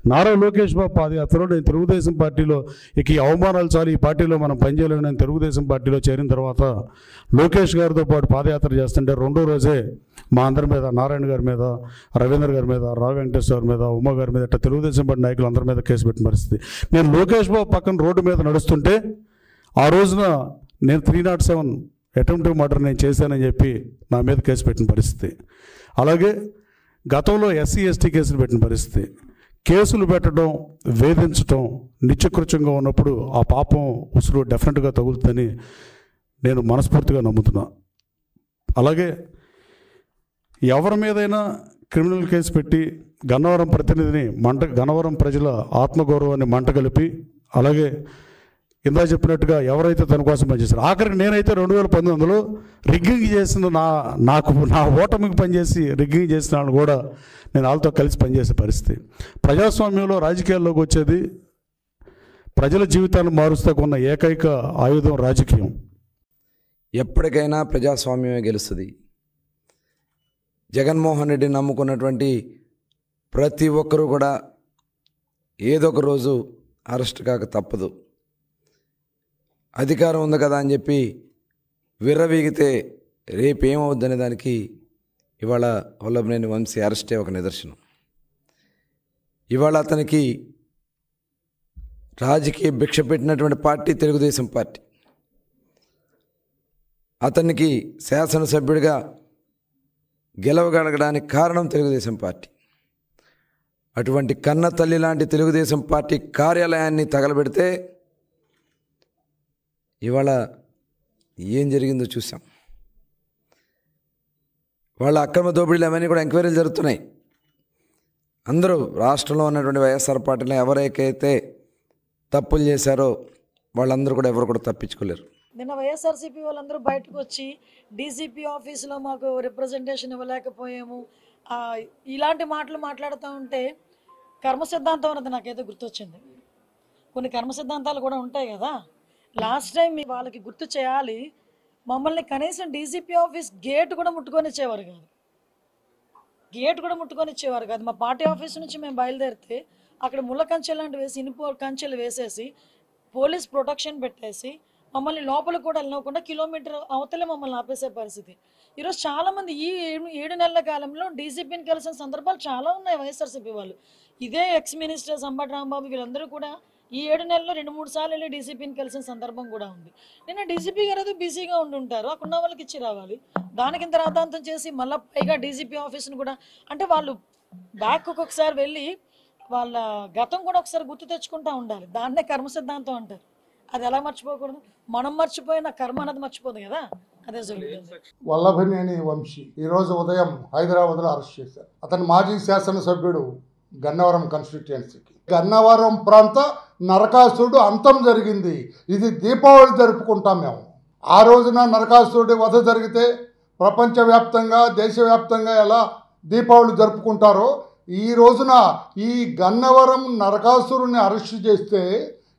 నారా లోకేష్ బాబు పాదయాత్రలో నేను తెలుగుదేశం పార్టీలో ఇక ఈ అవమానాలు చాలు, ఈ పార్టీలో మనం పనిచేయలేని నేను తెలుగుదేశం పార్టీలో చేరిన తర్వాత లోకేష్ గారితో పాటు పాదయాత్ర చేస్తుంటే రెండో రోజే మా అందరి మీద, నారాయణ గారి మీద, రవీంద్ర గారి మీద, రావు వెంకటేశ్వర గారి మీద, ఉమా గారి మీద, ఇట్లా తెలుగుదేశం పార్టీ నాయకులు అందరి మీద కేసు పెట్టిన పరిస్థితి. నేను లోకేష్ బాబు పక్కన రోడ్డు మీద నడుస్తుంటే ఆ రోజున నేను 307 అటెంప్టివ్ మర్డర్ నేను చేశానని చెప్పి నా మీద కేసు పెట్టిన పరిస్థితి. అలాగే గతంలో ఎస్సీ ఎస్టీ కేసులు పెట్టిన పరిస్థితి. కేసులు పెట్టడం, వేధించడం నిత్యకృత్యంగా ఉన్నప్పుడు ఆ పాపం ఉసురు డెఫినెట్గా తగులుతుందని నేను మనస్ఫూర్తిగా నమ్ముతున్నా. అలాగే ఎవరి మీదైనా క్రిమినల్ కేసు పెట్టి గన్నవరం ప్రతినిధిని గన్నవరం ప్రజల ఆత్మగౌరవాన్ని మంటగలిపి, అలాగే ఇందా చెప్పినట్టుగా ఎవరైతే తన కోసం పనిచేశారు, ఆఖరికి నేనైతే 2019లో రిగ్గింగ్ చేసిన నా ఓటమికి పనిచేసి రిగ్గింగ్ చేసిన వాళ్ళు కూడా నేను వాళ్ళతో కలిసి పనిచేసే పరిస్థితి. ప్రజాస్వామ్యంలో రాజకీయాల్లోకి వచ్చేది ప్రజల జీవితాన్ని మారుస్తాకున్న ఏకైక ఆయుధం రాజకీయం. ఎప్పటికైనా ప్రజాస్వామ్యమే గెలుస్తుంది. జగన్మోహన్ రెడ్డిని నమ్ముకున్నటువంటి ప్రతి ఒక్కరూ కూడా ఏదో ఒక రోజు అరెస్ట్ కాక తప్పదు. అధికారం ఉంది కదా అని చెప్పి విర్రవీగితే రేపేమవుద్దనే దానికి ఇవాళ వల్లభనేని వంశీ అరెస్టే ఒక నిదర్శనం. ఇవాళ అతనికి రాజకీయ భిక్ష పెట్టినటువంటి పార్టీ తెలుగుదేశం పార్టీ. అతనికి శాసనసభ్యుడిగా గెలవగలగడానికి కారణం తెలుగుదేశం పార్టీ. అటువంటి కన్న తల్లి లాంటి తెలుగుదేశం పార్టీ కార్యాలయాన్ని తగలబెడితే ఇవాళ ఏం జరిగిందో చూసాం. వాళ్ళ అక్రమ దోపిడీలు అవన్నీ కూడా ఎంక్వైరీలు జరుగుతున్నాయి. అందరూ రాష్ట్రంలో ఉన్నటువంటి వైఎస్ఆర్ పార్టీలో ఎవరైతే తప్పులు చేశారో వాళ్ళందరూ కూడా ఎవరు కూడా తప్పించుకోలేరు. నిన్న వైఎస్ఆర్సీపీ వాళ్ళందరూ బయటకు వచ్చి డీసీపీ ఆఫీసులో మాకు రిప్రజెంటేషన్ ఇవ్వలేకపోయాము, ఇలాంటి మాటలు మాట్లాడుతూ ఉంటే కర్మ సిద్ధాంతం అన్నది నాకైతే గుర్తొచ్చింది. కొన్ని కర్మ సిద్ధాంతాలు కూడా ఉంటాయి కదా. లాస్ట్ టైం వాళ్ళకి గుర్తు చేయాలి, మమ్మల్ని కనీసం డీసీపీ ఆఫీస్ గేట్ కూడా ముట్టుకొని ఇచ్చేవారు కాదు. మా పార్టీ ఆఫీస్ నుంచి మేము బయలుదేరితే అక్కడ ముళ్ళ కంచెలు లాంటివి వేసి, ఇనుప కంచెలు వేసేసి, పోలీస్ ప్రొటెక్షన్ పెట్టేసి మమ్మల్ని లోపలికి కూడా వెళ్ళకుండా కిలోమీటర్ అవతలే మమ్మల్ని ఆపేసే పరిస్థితి. ఈరోజు చాలామంది ఈ 7 నెలల కాలంలో డీసీపీని కలిసిన సందర్భాలు చాలా ఉన్నాయి. వైఎస్ఆర్సీపీ వాళ్ళు, ఇదే ఎక్స్ మినిస్టర్ అంబటి రాంబాబు వీళ్ళందరూ కూడా ఈ 7 నెలల్లో 2-3 సార్లు వెళ్ళి డీసీపీని కలిసిన సందర్భం కూడా ఉంది. నిన్న డీసీపీ గారు ఏదో బిజీగా ఉండుంటారు, అక్కడ ఉన్న వాళ్ళకి ఇచ్చి రావాలి. దానికి ఇంత రాద్ధాంతం చేసి మళ్ళీ పైగా డీసీపీ ఆఫీస్ని కూడా, అంటే వాళ్ళు బ్యాక్ ఒక్కొక్కసారి వెళ్ళి వాళ్ళ గతం కూడా ఒకసారి గుర్తు తెచ్చుకుంటూ ఉండాలి. దాన్నే కర్మ సిద్ధాంతం అంటారు. అది ఎలా మర్చిపోకూడదు? మనం మర్చిపోయిన కర్మ అనేది మర్చిపోదు కదా, అదే జరుగుతుంది. వల్లభనేని వంశీ ఈరోజు ఉదయం హైదరాబాద్లో అరెస్ట్ చేశారు. అతను మాజీ శాసనసభ్యుడు గన్నవరం కాన్స్టిట్యుయెన్సీకి. గన్నవరం ప్రాంత నరకాసురుడు అంతం జరిగింది. ఇది దీపావళి జరుపుకుంటాం మేము. ఆ రోజున నరకాసురుడి వధ జరిగితే ప్రపంచవ్యాప్తంగా, దేశవ్యాప్తంగా ఎలా దీపావళి జరుపుకుంటారో ఈ రోజున ఈ గన్నవరం నరకాసురుడిని అరెస్ట్ చేస్తే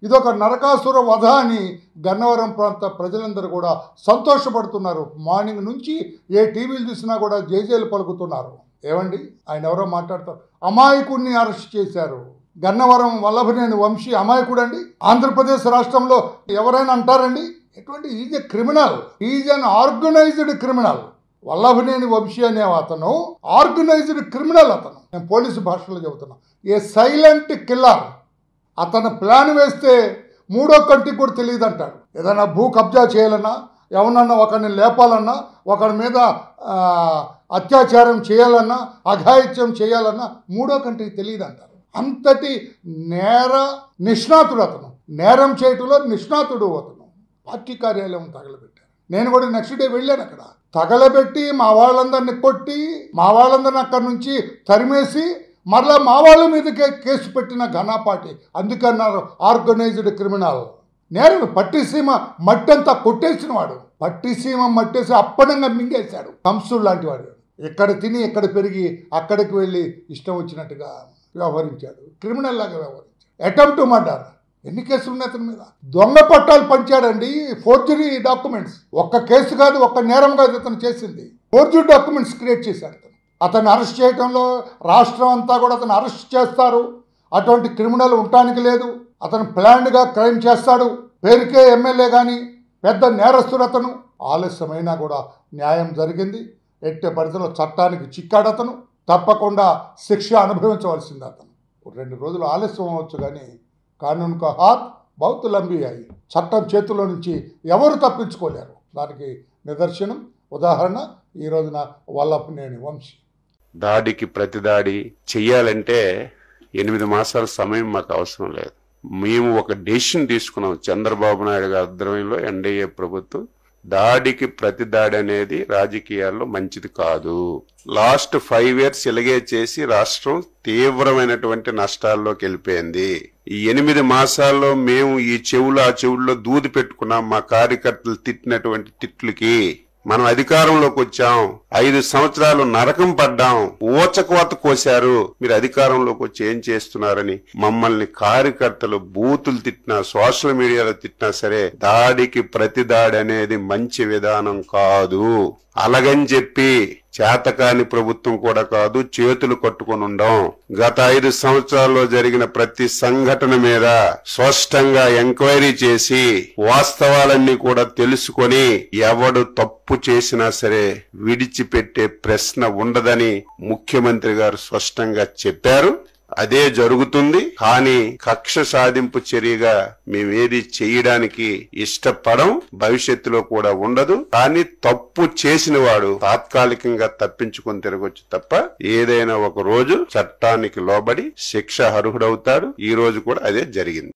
ఇదొక నరకాసుర వధ అని గన్నవరం ప్రాంత ప్రజలందరూ కూడా సంతోషపడుతున్నారు. మార్నింగ్ నుంచి ఏ టీవీలు చూసినా కూడా జేజేలు పలుకుతున్నారు. ఏమండి, ఆయన ఎవరో మాట్లాడతారు. అమాయకుడిని అరెస్ట్ చేశారు. గన్నవరం వల్లభనేని వంశీ అమాయకుడు అండి? ఆంధ్రప్రదేశ్ రాష్ట్రంలో ఎవరైనా అంటారండి? ఎటువంటి is a criminal, is an organised criminal. Vallabhaneni Vamsi అనే అతను ఆర్గనైజ్డ్ క్రిమినల్. అతను, నేను పోలీసు భాషలో చెబుతున్నా, ఏ సైలెంట్ కిల్లర్. అతను ప్లాన్ వేస్తే మూడో కంటికి కూడా తెలియదు అంటాడు. ఏదైనా భూ కబ్జా చేయాలన్నా, ఎవరన్నా ఒకరిని లేపాలన్నా, ఒకరి మీద అత్యాచారం చేయాలన్నా, అఘాయిత్యం చేయాలన్నా మూడో కంటికి తెలియదు అంటారు. అంతటి నేర నిష్ణాతుడు అతను. నేరం చేయటంలో నిష్ణాతుడు అతను. పార్టీ కార్యాలయం తగలబెట్టారు. నేను కూడా నెక్స్ట్ డే వెళ్ళాను. అక్కడ తగలబెట్టి మా వాళ్ళందరినీ కొట్టి, మా వాళ్ళందరినీ అక్కడి నుంచి తరిమేసి మరలా మా వాళ్ళ మీదకే కేసు పెట్టిన ఘనాపాటి. అందుకన్నారు ఆర్గనైజ్డ్ క్రిమినల్. నేరం పట్టిసీమ మట్టంతా కొట్టేసిన వాడు. పట్టిసీమ మట్టేసి అప్పడంగా మింగేశాడు. కంసుడు లాంటి వాడు. ఎక్కడ తిని ఎక్కడ పెరిగి అక్కడికి వెళ్ళి ఇష్టం వచ్చినట్టుగా వ్యవహరించాడు. క్రిమినల్ లాగా వ్యవహరించాడు. Attempt murder. ఎన్ని కేసులు ఉన్నాయి అతని మీద? దొంగ పట్టాలు పంచాడండి, ఫోర్జరీ డాక్యుమెంట్స్. ఒక్క కేసు కాదు, ఒక్క నేరం కాదు అతను చేసింది. ఫోర్జరీ డాక్యుమెంట్స్ క్రియేట్ చేశాడు. అతను అరెస్ట్ చేయడంలో రాష్ట్రం అంతా కూడా అతను అరెస్ట్ చేస్తారు, అటువంటి క్రిమినల్ ఉండటానికి లేదు. అతను ప్లాన్డ్గా క్రైమ్ చేస్తాడు. పేరుకే ఎమ్మెల్యే కానీ పెద్ద నేరస్తుడు అతను. ఆలస్యమైనా కూడా న్యాయం జరిగింది. ఎట్టే పరిధిలో చట్టానికి చిక్కాడు అతను. తప్పకుండా శిక్ష అనుభవించవలసింది అతను. 2 రోజులు ఆలస్యం అవ్వచ్చు కానీ కానూన్ కా హాత్ బహుత్ లంబీ అయ్యి చట్టం చేతుల్లో నుంచి ఎవరు తప్పించుకోలేరు. దానికి నిదర్శనం ఉదాహరణ ఈ రోజున వల్లభనేని వంశీ. దాడికి ప్రతిదాడి చెయ్యాలంటే 8 మాసాల సమయం మాకు అవసరం లేదు. మేము ఒక డెసిషన్ తీసుకున్నాం. చంద్రబాబు నాయుడు గారి ఆధ్వర్యంలో ఎన్డీఏ ప్రభుత్వం దాడికి ప్రతిదాడి అనేది రాజకీయాల్లో మంచిది కాదు. లాస్ట్ 5 years ఇలాగే చేసి రాష్ట్రం తీవ్రమైనటువంటి నష్టాల్లోకి వెళ్ళిపోయింది. ఈ 8 మాసాల్లో మేము ఈ చెవులు ఆ చెవుల్లో దూది పెట్టుకున్నాం. మా కార్యకర్తలు తిట్టినటువంటి తిట్లకి మనం అధికారంలోకి వచ్చాం. 5 సంవత్సరాలు నరకం పడ్డాం. ఊచకోత కోశారు. మీరు అధికారంలోకి వచ్చి ఏం చేస్తున్నారని మమ్మల్ని కార్యకర్తలు బూతులు తిట్టినా సోషల్ మీడియాలో తిట్టినా సరే దాడికి ప్రతిదాడి అనేది మంచి విధానం కాదు. అలాగని చెప్పి చేతకాని ప్రభుత్వం కూడా కాదు, చేతులు కట్టుకొని ఉండం. గత 5 సంవత్సరాల్లో జరిగిన ప్రతి సంఘటన మీద స్పష్టంగా ఎంక్వైరీ చేసి వాస్తవాలన్నీ కూడా తెలుసుకొని ఎవడు తప్పు చేసినా సరే విడిచిపెట్టే ప్రశ్న ఉండదని ముఖ్యమంత్రి గారు స్పష్టంగా చెప్పారు. అదే జరుగుతుంది. కానీ కక్ష సాధింపు చర్యగా మేమేది చేయడానికి ఇష్టపడం, భవిష్యత్తులో కూడా ఉండదు. కానీ తప్పు చేసిన వాడు తాత్కాలికంగా తప్పించుకొని తిరగొచ్చు తప్ప ఏదైనా ఒక రోజు చట్టానికి లోబడి శిక్ష అర్హుడవుతాడు. ఈ రోజు కూడా అదే జరిగింది.